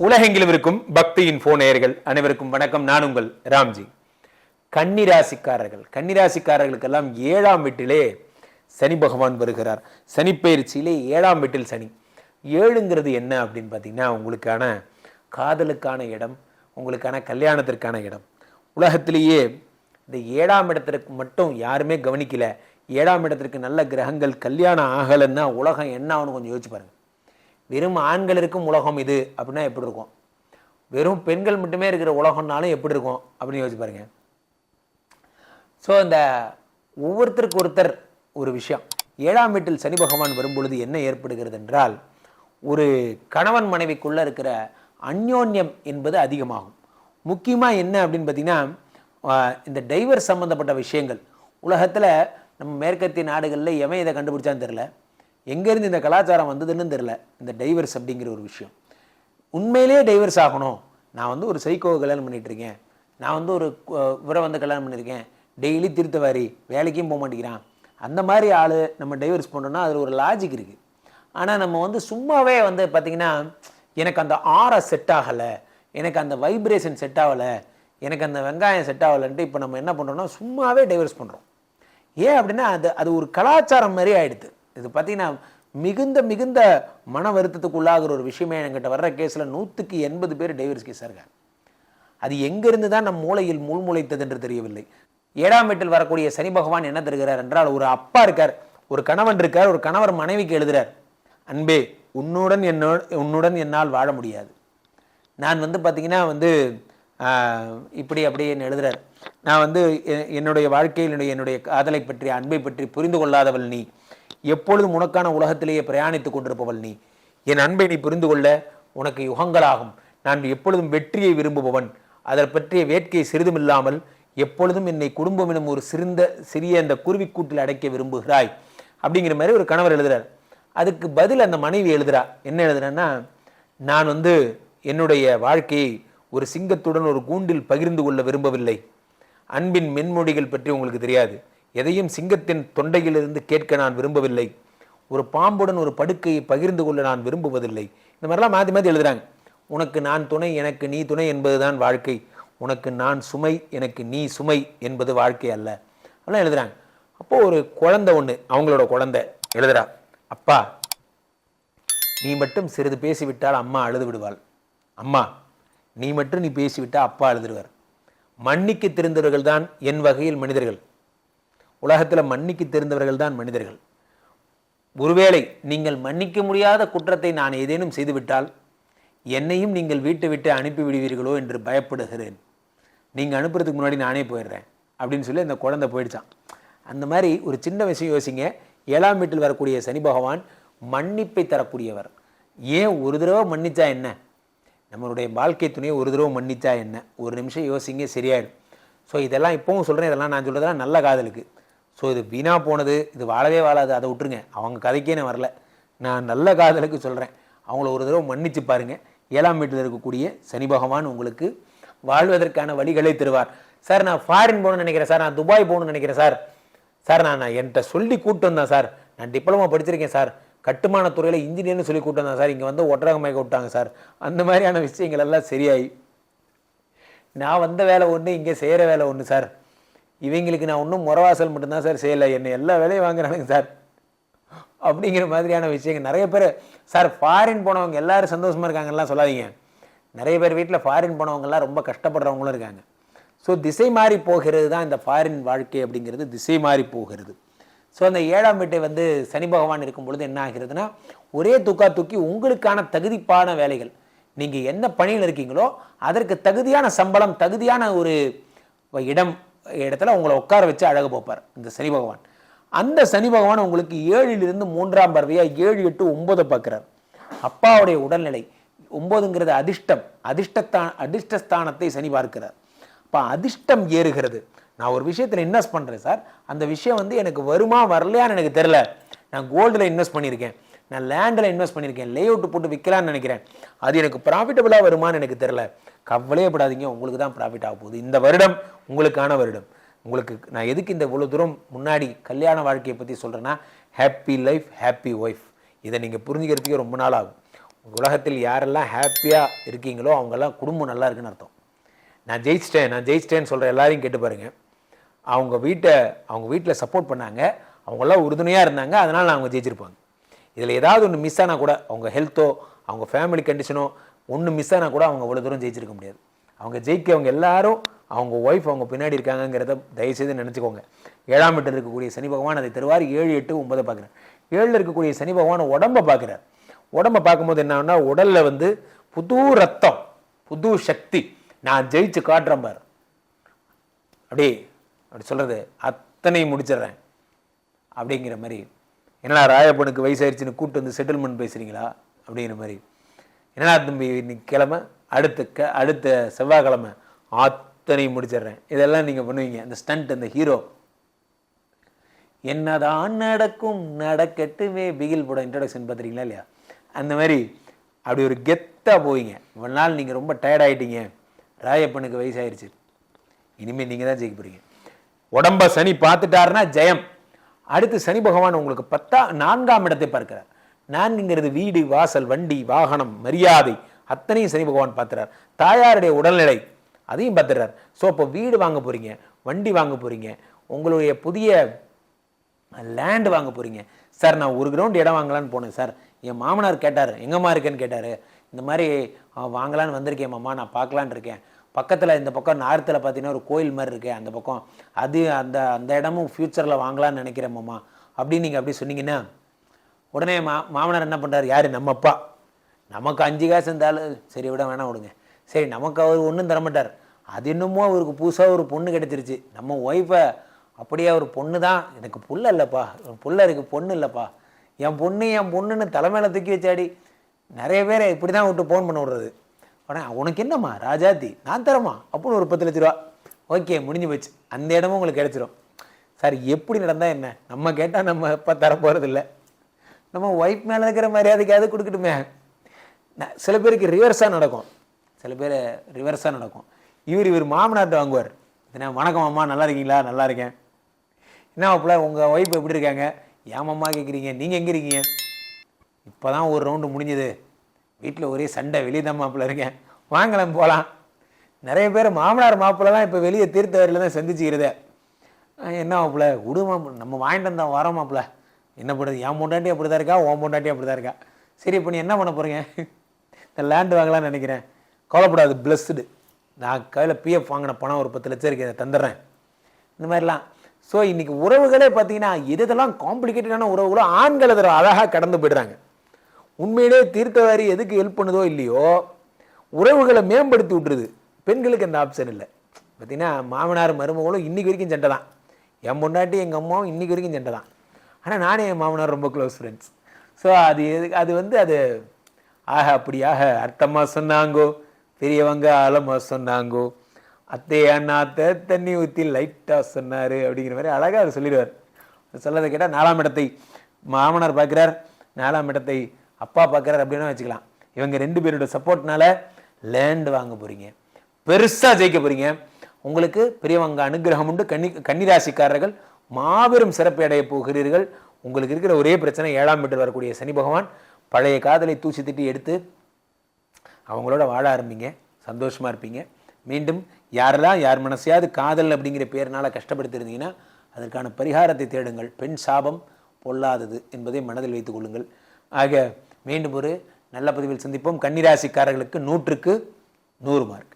உலகெங்கிலும் இருக்கும் பக்தியின் நேயர்கள் அனைவருக்கும் வணக்கம். நான் உங்கள் ராம்ஜி. கன்னிராசிக்காரர்களுக்கெல்லாம் 7ஆம் வீட்டிலே சனி பகவான் வருகிறார். சனி பயிற்சியிலே 7ஆம் வீட்டில் சனி. 7ங்கிறது என்ன அப்படின்னு பார்த்தீங்கன்னா, உங்களுக்கான காதலுக்கான இடம், உங்களுக்கான கல்யாணத்திற்கான இடம். உலகத்திலேயே இந்த 7ஆம் இடத்திற்கு மட்டும் யாருமே கவனிக்கல. 7ஆம் இடத்திற்கு நல்ல கிரகங்கள் கல்யாணம் ஆகலைன்னா உலகம் என்ன ஆகும்னு கொஞ்சம் யோசிச்சு பாருங்க. வெறும் ஆண்கள் இருக்கும் உலகம் இது அப்படின்னா எப்படி இருக்கும்? வெறும் பெண்கள் மட்டுமே இருக்கிற உலகம்னாலும் எப்படி இருக்கும் அப்படின்னு யோசிச்சு பாருங்க. ஸோ இந்த ஒவ்வொருத்தருக்கு ஒருத்தர் ஒரு விஷயம். 7ஆம் வீட்டில் சனி பகவான் வரும்பொழுது என்ன ஏற்படுகிறது என்றால், ஒரு கணவன் மனைவிக்குள்ள இருக்கிற அந்யோன்யம் என்பது அதிகமாகும். முக்கியமாக என்ன அப்படின்னு பார்த்தீங்கன்னா, இந்த டைவர்ஸ் சம்மந்தப்பட்ட விஷயங்கள் உலகத்தில் நம்ம மேற்கத்திய நாடுகளில் எவன் இதை கண்டுபிடிச்சான்னு தெரில, எங்கேருந்து இந்த கலாச்சாரம் வந்ததுன்னு தெரில. இந்த டைவர்ஸ் அப்படிங்கிற ஒரு விஷயம் உண்மையிலேயே டைவர்ஸ் ஆகணும். நான் ஒரு சைக்கோவை கல்யாணம் பண்ணிகிட்ருக்கேன், நான் ஒரு இவரை கல்யாணம் பண்ணியிருக்கேன், டெய்லி திருத்தவாரி, வேலைக்கும் போக மாட்டேங்கிறான், அந்த மாதிரி ஆள் நம்ம டைவர்ஸ் பண்ணுறோன்னா அதில் ஒரு லாஜிக் இருக்குது. ஆனால் நம்ம சும்மாவே பார்த்திங்கன்னா, எனக்கு அந்த ஆரா செட் ஆகலை, எனக்கு அந்த வைப்ரேஷன் செட் ஆகலை, எனக்கு அந்த வெங்காயம் செட் ஆகலைன்ட்டு இப்போ நம்ம என்ன பண்ணுறோம்னா சும்மாவே டைவர்ஸ் பண்ணுறோம். ஏன் அப்படின்னா அது ஒரு கலாச்சாரம் மாதிரி ஆகிடுது. இது பார்த்தீங்கன்னா மிகுந்த மன வருத்தத்துக்கு உள்ளாகிற ஒரு விஷயமே. என்கிட்ட வர்ற கேஸில் 100க்கு 80 பேர் டைவர்ஸ் கேஸாக இருக்காங்க. அது எங்கேருந்து தான் நம் மூளையில் முளைத்தது என்று தெரியவில்லை. 7ஆம் வீட்டில் வரக்கூடிய சனி பகவான் என்ன தருகிறார் என்றால், ஒரு அப்பா இருக்கார், ஒரு கணவன் இருக்கார், ஒரு கணவர் மனைவிக்கு எழுதுறார், அன்பே உன்னுடன் என்னால் வாழ முடியாது. நான் பார்த்தீங்கன்னா இப்படி அப்படின்னு எழுதுறார். நான் என்னுடைய வாழ்க்கையில் என்னுடைய காதலை பற்றி, அன்பை பற்றி புரிந்து கொள்ளாதவள் நீ, எப்பொழுதும் உனக்கான உலகத்திலேயே பிரயாணித்துக் கொண்டிருப்பவள் நீ, என் அன்பை நீ புரிந்து கொள்ள உனக்கு யுகங்களாகும். நான் எப்பொழுதும் வெற்றியை விரும்புபவன், அதை பற்றிய வேட்கை சிறிதுமில்லாமல் எப்பொழுதும் என்னை குடும்பம் எனும் ஒரு சிறிய அந்த குருவிக்கூட்டில் அடைக்க விரும்புகிறாய் அப்படிங்கிற மாதிரி ஒரு கணவர் எழுதுறார். அதுக்கு பதில் அந்த மனைவி எழுதுறா. என்ன எழுதுறேன்னா, நான் என்னுடைய வாழ்க்கையை ஒரு சிங்கத்துடன் ஒரு கூண்டில் பகிர்ந்து கொள்ள விரும்பவில்லை. அன்பின் மென்மொழிகள் பற்றி உங்களுக்கு தெரியாது. எதையும் சிங்கத்தின் தொண்டையிலிருந்து கேட்க நான் விரும்பவில்லை. ஒரு பாம்புடன் ஒரு படுக்கையை பகிர்ந்து கொள்ள நான் விரும்புவதில்லை. இந்த மாதிரிலாம் மாற்றி எழுதுறாங்க. உனக்கு நான் துணை, எனக்கு நீ துணை என்பதுதான் வாழ்க்கை. உனக்கு நான் சுமை, எனக்கு நீ சுமை என்பது வாழ்க்கை அல்ல அப்படிலாம் எழுதுறாங்க. அப்போது ஒரு குழந்தை ஒன்று, அவங்களோட குழந்தை எழுதுறா, அப்பா நீ மட்டும் சிறிது பேசிவிட்டால் அம்மா அழுது விடுவாள். அம்மா நீ மட்டும் நீ பேசிவிட்டால் அப்பா அழுதுடுவார். மன்னிக்கு தெரிந்தவர்கள் தான் என் வகையில் மனிதர்கள். உலகத்தில் மன்னிக்கு தெரிந்தவர்கள் தான் மனிதர்கள். ஒருவேளை நீங்கள் மன்னிக்க முடியாத குற்றத்தை நான் ஏதேனும் செய்துவிட்டால் என்னையும் நீங்கள் வீட்டை விட்டு அனுப்பி விடுவீர்களோ என்று பயப்படுகிறேன். நீங்கள் அனுப்புறதுக்கு முன்னாடி நானே போயிடுறேன் அப்படின்னு சொல்லி அந்த குழந்தை போயிடுச்சான். அந்த மாதிரி ஒரு சின்ன விஷயம் யோசிங்க. 7ஆம் வீட்டில் வரக்கூடிய சனி பகவான் மன்னிப்பை தரக்கூடியவர். ஏன் ஒரு தடவை மன்னிச்சா என்ன? நம்மளுடைய வாழ்க்கை துணையை ஒரு தடவை மன்னிச்சா என்ன? ஒரு நிமிஷம் யோசிங்க, சரியாயிடும். ஸோ இதெல்லாம் இப்போவும் சொல்கிறேன், இதெல்லாம் நான் சொல்கிறதெல்லாம் நல்ல காதலுக்கு. ஸோ இது வீணாக போனது, இது வாழவே வாழாது, அதை விட்டுருங்க. அவங்க கதைக்கே நான் வரல, நான் நல்ல காதலுக்கு சொல்கிறேன். அவங்கள ஒரு தடவை மன்னிச்சு பாருங்கள். 7ஆம் வீட்டில் இருக்கக்கூடிய சனி பகவான் உங்களுக்கு வாழ்வதற்கான வழிகளை தருவார். சார் நான் ஃபாரின் போகணும்னு நினைக்கிறேன் சார், நான் துபாய் போகணும்னு நினைக்கிறேன் சார், நான் என்கிட்ட சொல்லி கூப்பிட்டு வந்தேன் சார், நான் டிப்ளமோ படிச்சிருக்கேன் சார், கட்டுமான துறையில் இன்ஜினியர்னு சொல்லி கூப்பிட்டு வந்தேன் சார், இங்கே ஒட்டரகமாக விட்டாங்க சார். அந்த மாதிரியான விஷயங்கள் எல்லாம் சரியாயி, நான் வந்த வேலை ஒன்று, இங்கே செய்கிற வேலை ஒன்று சார், இவங்களுக்கு நான் ஒன்றும் முறவாசல் மட்டும்தான் சார் செய்யலை, என்னை எல்லா வேலையும் வாங்குறானுங்க சார் அப்படிங்கிற மாதிரியான விஷயங்கள் நிறைய பேர். சார் ஃபாரின் போனவங்க எல்லாரும் சந்தோஷமாக இருக்காங்கலாம் சொல்லாதீங்க. நிறைய பேர் வீட்டில் ஃபாரின் போனவங்கலாம் ரொம்ப கஷ்டப்படுறவங்களும் இருக்காங்க. ஸோ திசை மாறி போகிறது தான் இந்த ஃபாரின் வாழ்க்கை அப்படிங்கிறது, திசை மாறி போகிறது. ஸோ அந்த 7ஆம் வீட்டை சனி பகவான் இருக்கும் பொழுது என்ன ஆகிறதுனா, ஒரே தூக்கி உங்களுக்கான தகுதிப்பான வேலைகள், நீங்கள் என்ன பணியில் இருக்கீங்களோ அதற்கு தகுதியான சம்பளம், தகுதியான ஒரு இடத்துல உங்களை உட்கார வச்சு அழகு போப்பார் இந்த சனி பகவான். அந்த சனி பகவான் உங்களுக்கு 7லிருந்து 3ஆம் பார்வையாக 7, 8, 9 பார்க்குறார். அப்பாவுடைய உடல்நிலை 9ங்கிறது அதிர்ஷ்டம், அதிர்ஷ்டஸ்தானத்தை சனி பார்க்கிறார். அப்போ அதிர்ஷ்டம் ஏறுகிறது. நான் ஒரு விஷயத்தில் இன்வெஸ்ட் பண்ணுறேன் சார், அந்த விஷயம் எனக்கு வருமா வரலையான்னு எனக்கு தெரில, நான் கோல்டில் இன்வெஸ்ட் பண்ணியிருக்கேன், நான் லேண்டில் இன்வெஸ்ட் பண்ணியிருக்கேன், லே அவுட் போட்டு விற்கலான்னு நினைக்கிறேன், அது எனக்கு ப்ராஃபிட்டபுளாக வருமானு எனக்கு தெரில. கவலையப்படாதீங்க, உங்களுக்கு தான் ப்ராஃபிட் ஆக போகுது. இந்த வருடம் உங்களுக்கான வருடம். உங்களுக்கு நான் எதுக்கு இந்த இவ்வளோ தூரம் முன்னாடி கல்யாண வாழ்க்கையை பற்றி சொல்கிறேன்னா, ஹாப்பி லைஃப் ஹாப்பி ஒய்ஃப், இதை நீங்கள் புரிஞ்சுக்கிறதுக்கே ரொம்ப நாள் ஆகும். உலகத்தில் யாரெல்லாம் ஹாப்பியாக இருக்கீங்களோ அவங்கெல்லாம் குடும்பம் நல்லா இருக்குன்னு அர்த்தம். நான் ஜெயிச்சிட்டேன்னு சொல்கிற எல்லாரையும் கேட்டு பாருங்கள். அவங்க வீட்டில் சப்போர்ட் பண்ணாங்க, அவங்களாம் உறுதுணையாக இருந்தாங்க, அதனால் அவங்க ஜெயிச்சிருப்பாங்க. இதில் ஏதாவது ஒன்று மிஸ் ஆனால் கூட, அவங்க ஹெல்த்தோ அவங்க ஃபேமிலி கண்டிஷனோ ஒன்று மிஸ் ஆனால் கூட அவங்க அவ்வளோ தூரம் ஜெயிச்சிருக்க முடியாது. அவங்க ஜெயிக்கவங்க எல்லாரும் அவங்க ஒய்ஃப் அவங்க பின்னாடி இருக்காங்கிறத தயவுசெய்து நினச்சிக்கோங்க. 7ஆம் வீட்டில் இருக்கக்கூடிய சனி பகவான் அதை தருவார். 7, 8, 9 பார்க்குறார். 7ல் இருக்கக்கூடிய சனி பகவான் உடம்பை பார்க்குறார். உடம்பை பார்க்கும்போது என்னன்னா, உடலில் வந்து புது ரத்தம், புது சக்தி, நான் ஜெயிச்சு காட்டுறேன் பார், அப்படி சொல்கிறது அத்தனை முடிச்சிடுறேன் அப்படிங்கிற மாதிரி. என்னடா ராயப்பனுக்கு வயசாயிருச்சுன்னு கூப்பிட்டு வந்து செட்டில்மெண்ட் பேசுகிறீங்களா அப்படிங்கிற மாதிரி. என்னடா தம்பி இன்னைக்கு கிழமை, அடுத்த செவ்வாய்க்கிழமை அத்தனை முடிச்சிடுறேன், இதெல்லாம் நீங்கள் பண்ணுவீங்க. அந்த ஸ்டண்ட், அந்த ஹீரோ. என்னதான் நடக்கும் நடக்கட்டுமே பிகில் போட இன்ட்ரோடக்ஷன் பார்த்துறீங்களா இல்லையா? அந்த மாதிரி அப்படி ஒரு கெத்தாக போவீங்க. இவ்வளோ நாள் நீங்கள் ரொம்ப டயர்டாயிட்டீங்க, ராயப்பனுக்கு வயசாயிருச்சு, இனிமேல் நீங்கள் தான் ஜெயிக்க போகிறீங்க. உடம்ப சனி பார்த்துட்டாருன்னா ஜெயம். அடுத்து சனி பகவான் உங்களுக்கு 4ஆம் இடத்தை பார்க்கிறார். 4ங்கிறது வீடு, வாசல், வண்டி, வாகனம், மரியாதை, அத்தனையும் சனி பகவான் பார்த்துறார். தாயாருடைய உடல்நிலை அதையும் பார்த்துறார். ஸோ இப்போ வீடு வாங்க போகிறீங்க, வண்டி வாங்க போகிறீங்க, உங்களுடைய புதிய லேண்ட் வாங்க போகிறீங்க. சார் நான் 1 கிரவுண்ட் இடம் வாங்கலான்னு போனேன் சார், என் மாமனார் கேட்டார், எங்கம்மா இருக்கேன்னு கேட்டார், இந்த மாதிரி வாங்கலான்னு வந்திருக்கேன் மாமா, நான் பார்க்கலான்னு இருக்கேன். பக்கத்தில் இந்த பக்கம் நார்த்தில் பார்த்தீங்கன்னா ஒரு கோயில் மாதிரி இருக்கேன், அந்த பக்கம் அது அந்த இடமும் ஃப்யூச்சரில் வாங்கலான்னு நினைக்கிறேன் மாமா அப்படின்னு நீங்கள் அப்படி சொன்னீங்கன்னா, உடனே மாமனார் என்ன பண்ணுறாரு, யார், நம்ம அப்பா. நமக்கு 5 காசு இருந்தாலும் சரி விட வேணாம் விடுங்க, சரி நமக்கு அவர் ஒன்றும் தரமாட்டார். அது என்னமோ அவருக்கு புதுசாக ஒரு பொண்ணு கிடைச்சிருச்சு, நம்ம ஒய்ஃபை அப்படியே ஒரு பொண்ணு தான், எனக்கு புள்ள இல்லைப்பா, புள்ள இருக்குது பொண்ணு இல்லைப்பா, என் பொண்ணுன்னு தலைமையில தூக்கி வச்சாடி. நிறைய பேரை இப்படி தான் விட்டு ஃபோன் பண்ண விடுறது. ஆனால் உனக்கு என்னம்மா ராஜாத்தி, நான் தரமா அப்படின்னு ஒரு 10 லட்ச ரூபா, ஓகே முடிஞ்சு போச்சு, அந்த இடமும் உங்களுக்கு கிடைச்சிரும். சார் எப்படி நடந்தால் என்ன, நம்ம கேட்டால் நம்ம எப்போ தர போகிறது இல்லை, நம்ம ஒய்ஃப் மேலே இருக்கிற மரியாதைக்காவது கொடுக்கட்டுமே. சில பேருக்கு ரிவர்ஸாக நடக்கும். இவர் மாமனார்ட்ட வாங்குவார், வணக்கம் அம்மா, நல்லா இருக்கீங்களா, நல்லா இருக்கேன். என்ன மாப்பிள்ள உங்கள் ஒய்ஃப் எப்படி இருக்காங்க, ஏன் அம்மா கேட்குறீங்க, நீங்கள் எங்கே இருக்கீங்க, இப்போ தான் ஒரு ரவுண்டு முடிஞ்சது, வீட்டில் ஒரே சண்டை, வெளியே தான் மாப்பிள்ள இருக்கேன், வாங்கலாம் போகலாம். நிறைய பேர் மாமனார் மாப்பிள்ள தான் இப்போ வெளியே தீர்த்த வரையில் தான் சந்திச்சுக்கிறதே. என்ன மாப்பிள்ள விடு மாப்பிள்ள, நம்ம வாங்கிட்டு வந்தோம் வரோம் மாப்பிள்ள, என்ன பண்ணுறது, என் பொண்டாட்டி அப்படி தான் இருக்கா, உன் பொண்டாட்டி அப்படி தான் இருக்கா, சரி இப்போ நீ என்ன பண்ண போகிறீங்க, இந்த லேண்டு வாங்கலாம்னு நினைக்கிறேன், கவலைப்படாது பிளஸ்டு, நான் கையில் பிஎஃப் வாங்கின பணம் ஒரு 10 லட்சம் இருக்குது, அதை தந்துடுறேன், இந்த மாதிரிலாம். ஸோ இன்றைக்கி உறவுகளே பார்த்தீங்கன்னா இதெல்லாம் காம்ப்ளிகேட்டடான உறவுகளோ ஆண்கள் அதில் அழகாக கடந்து போய்டுறாங்க. உண்மையிலே தீர்த்தவாரி எதுக்கு ஹெல்ப் பண்ணுதோ இல்லையோ, உறவுகளை மேம்படுத்தி விட்டுருது. பெண்களுக்கு அந்த ஆப்ஷன் இல்லை. பார்த்தீங்கன்னா மாமனார் மருமகளும் இன்றைக்கி வரைக்கும் சண்டை தான், என் பொண்டாட்டி எங்கள் அம்மாவும் இன்றைக்கி வரைக்கும் சண்டை தான். ஆனால் நானே என் மாமனார் ரொம்ப க்ளோஸ் ஃப்ரெண்ட்ஸ். ஸோ அது அப்படியாக அர்த்தமாக சொன்னாங்கோ, பெரியவங்க ஆழமாக சொன்னாங்கோ, அத்தை தண்ணி ஊற்றி லைட்டாக சொன்னார் அப்படிங்கிற மாதிரி அழகாக அவர் சொல்லிடுவார். சொல்லதை கேட்டால் 4ஆம் இடத்தை மாமனார் பார்க்குறார், 4ஆம் இடத்தை அப்பா பார்க்குறார் அப்படின்னா வச்சுக்கலாம். இவங்க 2 பேரோட சப்போர்ட்னால லேண்ட் வாங்க போகிறீங்க, பெருசாக ஜெயிக்க போகிறீங்க. உங்களுக்கு பெரியவங்க அனுகிரகம் உண்டு. கன்னிராசிக்காரர்கள் மாபெரும் சிறப்பு அடைய போகிறீர்கள். உங்களுக்கு இருக்கிற ஒரே பிரச்சனை 7ஆம் வீட்டில் வரக்கூடிய சனி பகவான். பழைய காதலை தூசி திட்டி எடுத்து அவங்களோட வாழ ஆரம்பிங்க, சந்தோஷமாக இருப்பீங்க. மீண்டும் யாரெல்லாம் யார் மனசையாவது காதல் அப்படிங்கிற பேரினால் கஷ்டப்படுத்திருந்தீங்கன்னா அதற்கான பரிகாரத்தை தேடுங்கள். பெண் சாபம் பொல்லாதது என்பதை மனதில் வைத்துக் கொள்ளுங்கள். ஆக மீண்டும் ஒரு நல்ல பதிவில் சந்திப்போம். கன்னிராசிக்காரர்களுக்கு 100க்கு 100 மார்க்.